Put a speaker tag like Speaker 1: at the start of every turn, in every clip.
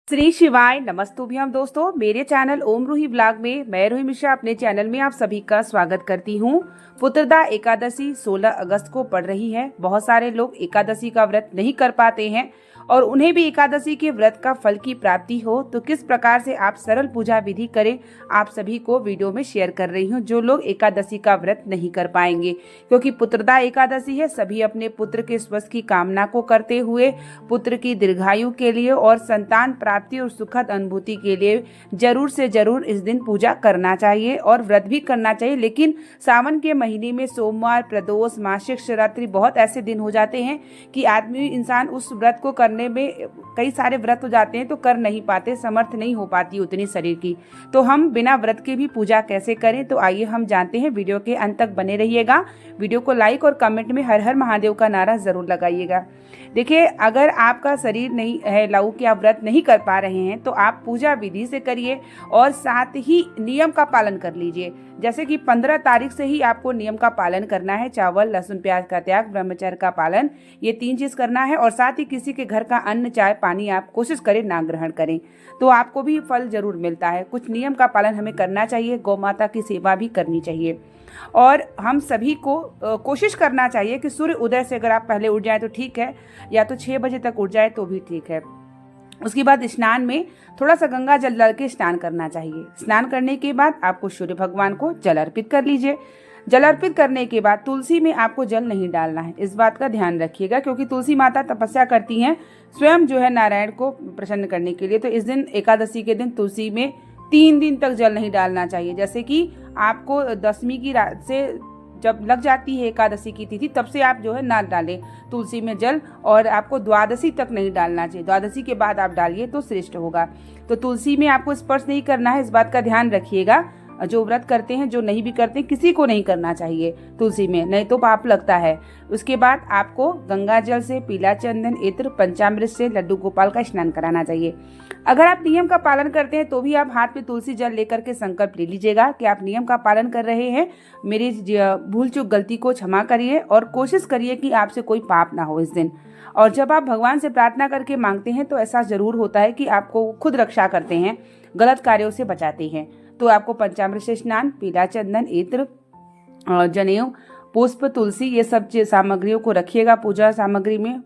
Speaker 1: श्री शिवाय नमस्तुभ्यम दोस्तों, मेरे चैनल ओम रूही ब्लॉग में मैं रूही मिश्रा अपने चैनल में आप सभी का स्वागत करती हूँ। पुत्रदा एकादशी 16 अगस्त को पड़ रही है। बहुत सारे लोग एकादशी का व्रत नहीं कर पाते हैं और उन्हें भी एकादशी के व्रत का फल की प्राप्ति हो तो किस प्रकार से आप सरल पूजा विधि करें, आप सभी को वीडियो में शेयर कर रही हूँ। जो लोग एकादशी का व्रत नहीं कर पाएंगे, क्योंकि पुत्रदा एकादशी है, सभी अपने पुत्र के स्वास्थ्य की कामना को करते हुए पुत्र की दीर्घायु के लिए और संतान प्राप्ति और सुखद अनुभूति के लिए जरूर से जरूर इस दिन पूजा करना चाहिए और व्रत भी करना चाहिए। लेकिन सावन के महीने में सोमवार, प्रदोष, मासिक शिवरात्रि बहुत ऐसे दिन हो जाते हैं कि आदमी इंसान उस व्रत को करने में कई सारे व्रत हो जाते हैं तो कर नहीं पाते, समर्थ नहीं हो पाती उतनी शरीर की। तो हम बिना व्रत के भी पूजा कैसे करें, तो आइए हम जानते हैं। वीडियो के अंत तक बने रहिएगा। वीडियो को लाइक और कमेंट में हर हर महादेव का नारा जरूर लगाइएगा। देखिए, अगर आपका शरीर नहीं है लऊ कि आप व्रत नहीं कर पा रहे हैं तो आप पूजा विधि से करिए और साथ ही नियम का पालन कर लीजिए। जैसे कि 15 तारीख से ही आपको नियम का पालन करना है। चावल, लहसुन, प्याज का त्याग, ब्रह्मचर्य का पालन, ये 3 चीज करना है। और साथ ही किसी के घर का अन्न, चाय, पानी आप कोशिश करें ना ग्रहण करें, तो आपको भी फल जरूर मिलता है। कुछ नियम का पालन हमें करना चाहिए। गौ माता की सेवा भी करनी चाहिए और हम सभी को कोशिश करना चाहिए कि सूर्य उदय से अगर आप पहले उठ जाए तो ठीक है, या तो 6 बजे तक उठ जाए तो भी ठीक है। उसके बाद स्नान में थोड़ा सा गंगा जल डाल के स्नान करना चाहिए। स्नान करने के बाद आपको सूर्य भगवान को जल अर्पित कर लीजिए। जल अर्पित करने के बाद तुलसी में आपको जल नहीं डालना है, इस बात का ध्यान रखिएगा, क्योंकि तुलसी माता तपस्या करती हैं स्वयं जो है नारायण को प्रसन्न करने के लिए। तो इस दिन एकादशी के दिन तुलसी में 3 दिन तक जल नहीं डालना चाहिए। जैसे कि आपको दशमी की रात से जब लग जाती है एकादशी की तिथि, तब से आप जो है ना डालें तुलसी में जल, और आपको द्वादशी तक नहीं डालना चाहिए। द्वादशी के बाद आप डालिए तो श्रेष्ठ होगा। तो तुलसी में आपको स्पर्श नहीं करना है, इस बात का ध्यान रखिएगा। जो व्रत करते हैं, जो नहीं भी करते, किसी को नहीं करना चाहिए तुलसी में, नहीं तो पाप लगता है। उसके बाद आपको गंगा जल से, पीला चंदन, इत्र, पंचामृत से लड्डू गोपाल का स्नान कराना चाहिए। अगर आप नियम का पालन करते हैं तो भी आप हाथ में तुलसी जल लेकर के संकल्प ले लीजिएगा कि आप नियम का पालन कर रहे हैं। मेरी भूल चूक गलती को क्षमा करिए और कोशिश करिए कि आपसे कोई पाप ना हो इस दिन। और जब आप भगवान से प्रार्थना करके मांगते हैं तो ऐसा जरूर होता है कि आपको खुद रक्षा करते हैं, गलत कार्यों से बचाते हैं। तो आपको पंचामृत से स्नान, पीला चंदन, इत्र, जनेऊ, पुष्प, तुलसी, ये सब सामग्रियों को रखिएगा पूजा सामग्री में।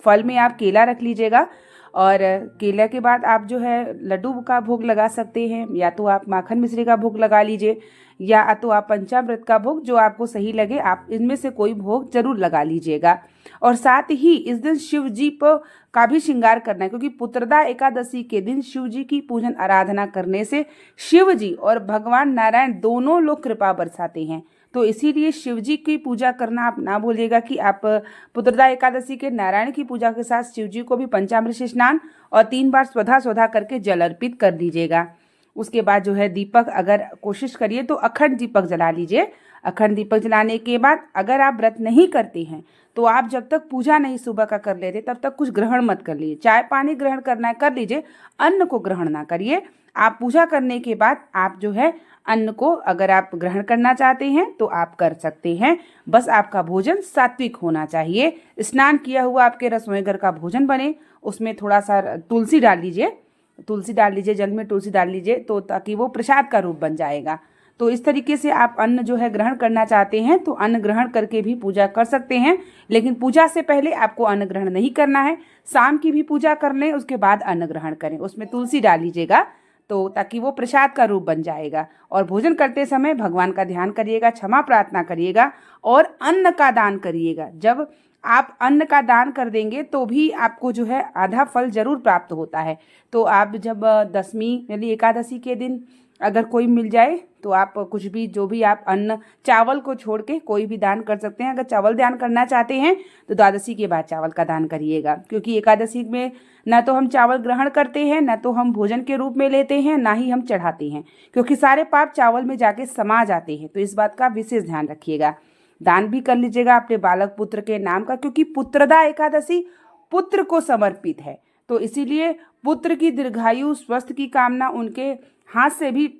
Speaker 1: फल में आप केला रख लीजिएगा और केला के बाद आप जो है लड्डू का भोग लगा सकते हैं, या तो आप माखन मिश्री का भोग लगा लीजिए, या तो आप पंचामृत का भोग, जो आपको सही लगे आप इनमें से कोई भोग जरूर लगा लीजिएगा। और साथ ही इस दिन शिव जी का भी श्रृंगार करना है, क्योंकि पुत्रदा एकादशी के दिन शिव जी की पूजन आराधना करने से शिव जी और भगवान नारायण दोनों लोग कृपा बरसाते हैं। तो इसीलिए शिव जी की पूजा करना आप ना भूलिएगा कि आप पुत्रदा एकादशी के नारायण की पूजा के साथ शिव जी को भी पंचामृत से स्नान और 3 बार स्वधा स्वधा करके जल अर्पित कर दीजिएगा। उसके बाद जो है दीपक, अगर कोशिश करिए तो अखंड दीपक जला लीजिए। अखंड दीपक जलाने के बाद अगर आप व्रत नहीं करते हैं तो आप जब तक पूजा नहीं सुबह का कर लेते तब तक कुछ ग्रहण मत कर लीजिए। चाय पानी ग्रहण करना है कर लीजिए, अन्न को ग्रहण ना करिए। आप पूजा करने के बाद आप जो है अन्न को अगर आप ग्रहण करना चाहते हैं तो आप कर सकते हैं। बस आपका भोजन सात्विक होना चाहिए। स्नान किया हुआ आपके रसोई घर का भोजन बने, उसमें थोड़ा सा तुलसी डाल लीजिए, जल में तुलसी डाल लीजिए, तो ताकि वो प्रसाद का रूप बन जाएगा। तो इस तरीके से आप अन्न जो है ग्रहण करना चाहते हैं तो अन्न ग्रहण करके भी पूजा कर सकते हैं। लेकिन पूजा से पहले आपको अन्न ग्रहण नहीं करना है। शाम की भी पूजा कर लें, उसके बाद अन्न ग्रहण करें, उसमें तुलसी डाल लीजिएगा तो ताकि वो प्रसाद का रूप बन जाएगा। और भोजन करते समय भगवान का ध्यान करिएगा, क्षमा प्रार्थना करिएगा और अन्न का दान करिएगा। जब आप अन्न का दान कर देंगे तो भी आपको जो है आधा फल जरूर प्राप्त होता है। तो आप जब दशमी यानी एकादशी के दिन अगर कोई मिल जाए तो आप कुछ भी, जो भी आप अन्न, चावल को छोड़ के कोई भी दान कर सकते हैं। अगर चावल दान करना चाहते हैं तो द्वादशी के बाद चावल का दान करिएगा, क्योंकि एकादशी में ना तो हम चावल ग्रहण करते हैं, ना तो हम भोजन के रूप में लेते हैं, ना ही हम चढ़ाते हैं, क्योंकि सारे पाप चावल में जाके समा जाते हैं। तो इस बात का विशेष ध्यान रखिएगा। दान भी कर लीजिएगा अपने बालक पुत्र के नाम का, क्योंकि पुत्रदा एकादशी पुत्र को समर्पित है। तो इसीलिए पुत्र की दीर्घायु, स्वस्थ की कामना, उनके हाथ से भी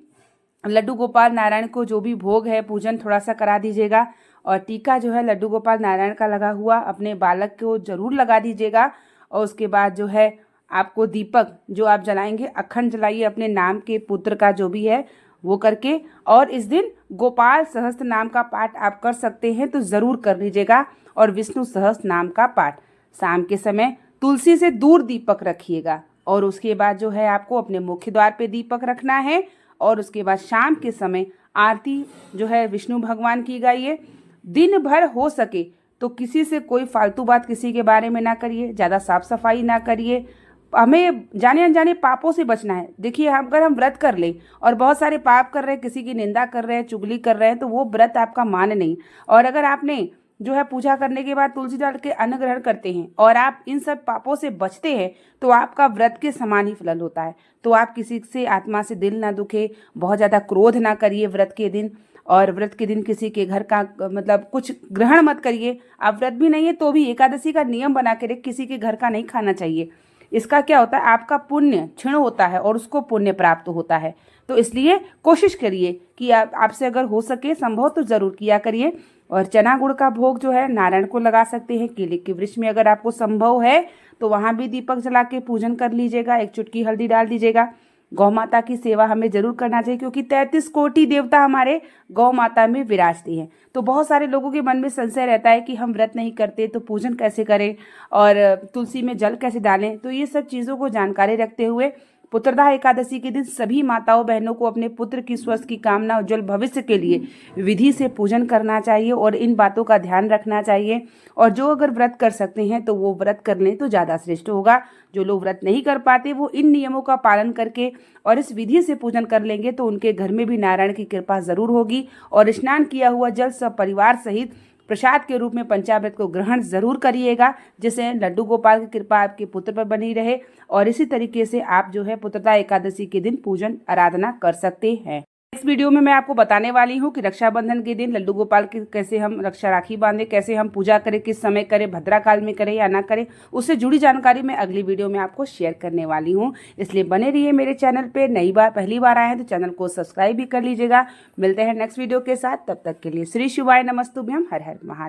Speaker 1: लड्डू गोपाल नारायण को जो भी भोग है पूजन थोड़ा सा करा दीजिएगा। और टीका जो है लड्डू गोपाल नारायण का लगा हुआ अपने बालक को जरूर लगा दीजिएगा। और उसके बाद जो है आपको दीपक जो आप जलाएंगे अखंड जलाइए अपने नाम के पुत्र का जो भी है वो करके। और इस दिन गोपाल सहस्त्र नाम का पाठ आप कर सकते हैं तो ज़रूर कर लीजिएगा। और विष्णु सहस्त्र नाम का पाठ शाम के समय तुलसी से दूर दीपक रखिएगा। और उसके बाद जो है आपको अपने मुख्य द्वार पे दीपक रखना है। और उसके बाद शाम के समय आरती जो है विष्णु भगवान की गाइए। दिन भर हो सके तो किसी से कोई फालतू बात किसी के बारे में ना करिए, ज़्यादा साफ सफाई ना करिए। हमें जाने अनजाने पापों से बचना है। देखिए अगर हम व्रत कर लें और बहुत सारे पाप कर रहे हैं, किसी की निंदा कर रहे हैं, चुगली कर रहे हैं, तो वो व्रत आपका मान नहीं। और अगर आपने जो है पूजा करने के बाद तुलसी डाल के अन्न ग्रहण करते हैं और आप इन सब पापों से बचते हैं तो आपका व्रत के समान ही फल होता है। तो आप किसी से आत्मा से दिल ना दुखे, बहुत ज़्यादा क्रोध ना करिए व्रत के दिन। और व्रत के दिन किसी के घर का मतलब कुछ ग्रहण मत करिए। आप व्रत भी नहीं है तो भी एकादशी का नियम बना के रख, किसी के घर का नहीं खाना चाहिए। इसका क्या होता है, आपका पुण्य क्षीण होता है और उसको पुण्य प्राप्त होता है। तो इसलिए कोशिश करिए कि आपसे अगर हो सके संभव तो ज़रूर किया करिए। और चना गुड़ का भोग जो है नारायण को लगा सकते हैं। केले के वृक्ष में अगर आपको संभव है तो वहाँ भी दीपक जला के पूजन कर लीजिएगा। एक चुटकी हल्दी डाल दीजिएगा। गौ माता की सेवा हमें जरूर करना चाहिए क्योंकि 33 कोटि देवता हमारे गौ माता में विराजती हैं। तो बहुत सारे लोगों के मन में संशय रहता है कि हम व्रत नहीं करते तो पूजन कैसे करें और तुलसी में जल कैसे डालें। तो ये सब चीज़ों को जानकारी रखते हुए पुत्रदा एकादशी के दिन सभी माताओं बहनों को अपने पुत्र की स्वस्थ की कामना उज्जवल भविष्य के लिए विधि से पूजन करना चाहिए और इन बातों का ध्यान रखना चाहिए। और जो अगर व्रत कर सकते हैं तो वो व्रत कर लें तो ज़्यादा श्रेष्ठ होगा। जो लोग व्रत नहीं कर पाते वो इन नियमों का पालन करके और इस विधि से पूजन कर लेंगे तो उनके घर में भी नारायण की कृपा जरूर होगी। और स्नान किया हुआ जल सब परिवार सहित प्रसाद के रूप में पंचामृत को ग्रहण जरूर करिएगा, जिससे लड्डू गोपाल की कृपा आपके पुत्र पर बनी रहे। और इसी तरीके से आप जो है पुत्रदा एकादशी के दिन पूजन आराधना कर सकते हैं। इस वीडियो में मैं आपको बताने वाली हूँ कि रक्षाबंधन के दिन लड्डू गोपाल की कैसे हम रक्षा राखी बांधे, कैसे हम पूजा करें, किस समय करें, भद्रा काल में करें या ना करें, उससे जुड़ी जानकारी मैं अगली वीडियो में आपको शेयर करने वाली हूँ। इसलिए बने रहिए मेरे चैनल पे। पहली बार आए हैं तो चैनल को सब्सक्राइब भी कर लीजिएगा। मिलते हैं नेक्स्ट वीडियो के साथ, तब तक के लिए श्री शिवाय नमस्तुभ्यम। हर हर महादेव।